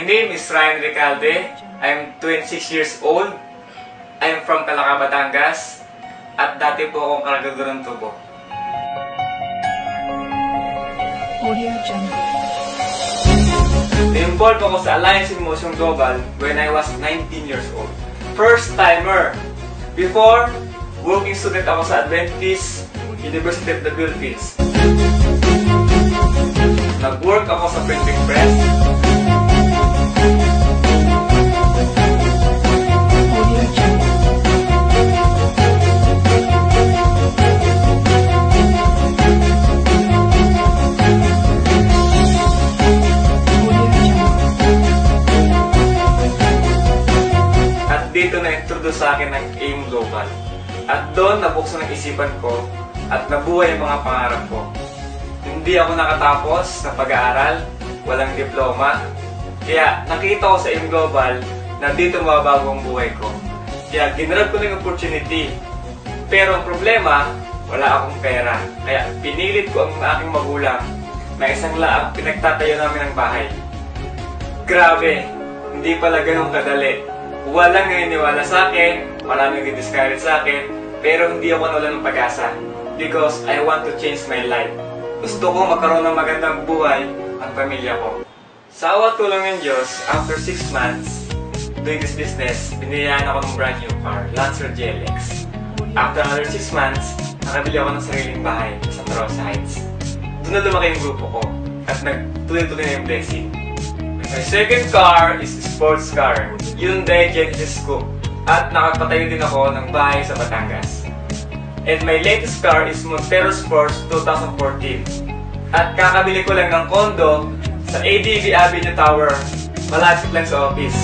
name is Ryan Recalde. I'm 26 years old. I'm from Calaca, Batangas. At dati po akong kargador ng tubo. Na-involved ako sa Alliance in Motion Global when I was 19 years old. First timer. Before, working student ako sa Adventist University of the Philippines. Nag-work ako sa printing press. At dito na-introduce sa akin ng AIM Global. At doon nabuksan ang isipan ko at nabuhay ang mga pangarap ko. Hindi ako nakatapos sa pag-aaral, walang diploma. Kaya nakita ko sa AIM Global na dito mababago ang buhay ko. Kaya ginrab ko ng opportunity. Pero ang problema, wala akong pera. Kaya pinilit ko ang aking magulang na isang laang pinagtatayo namin ng bahay. Grabe, hindi pala ganun kadali. Walang naniniwala sa akin, maraming nag-discourage sa akin, pero hindi ako nawalan ng pag-asa. Because I want to change my life. Gusto ko magkaroon ng magandang buhay ang pamilya ko. Sa awa tulong ng Diyos, after 6 months doing this business, binilihan ako ng brand new car, Lancer GLX. After another 6 months, nakabili ako ng sariling bahay sa Santa Rosa Heights. Doon na lumaki yung grupo ko at nagtuloy-tuloy na yung blessing. My second car is a sports car, Hyundai Genesis Coupe. At nakapatayo din ako ng bahay sa Batangas. And my latest car is Montero Sports 2014. At kakabili ko lang ng kondo sa ADV Avenue Tower, malapit lang sa office.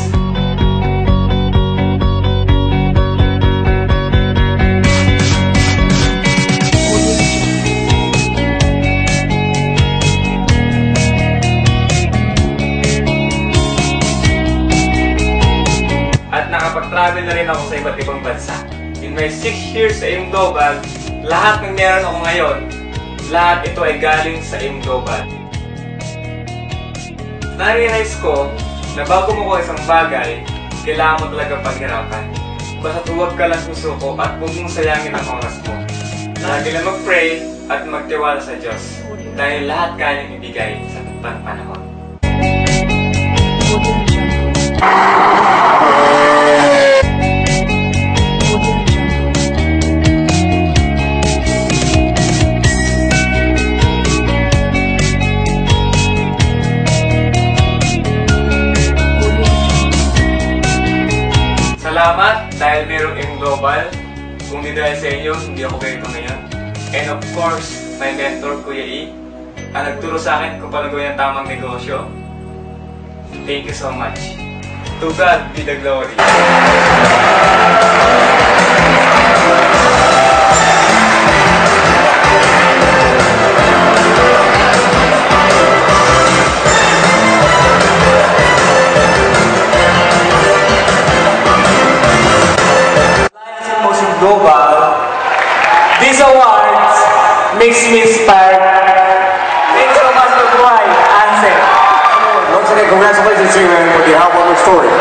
At nakapag-travel na rin ako sa iba't ibang bansa. In my 6 years sa AIM Global, lahat ng meron ako ngayon, lahat ito ay galing sa AIM Global. Na-realize ko na bago mo ko isang bagay, kailangan mo talaga paghirapan. Basta huwag ka lang susuko at huwag mong sayangin ang oras mo. Lagi lang mag-pray at magtiwala sa Diyos dahil lahat kayang ibigay sa tamang panahon. Salamat dahil mayroong AIM Global. Kung di dahil sa inyo, hindi ako ganito ngayon. And of course, my mentor, Kuya E, ang nagturo sa akin kung paano gawin ang tamang negosyo. Thank you so much. To God be the glory. Global. These awards makes me inspired. Thanks so much for Buhay, Ansel. Once again, congratulations to you, man, for the album story.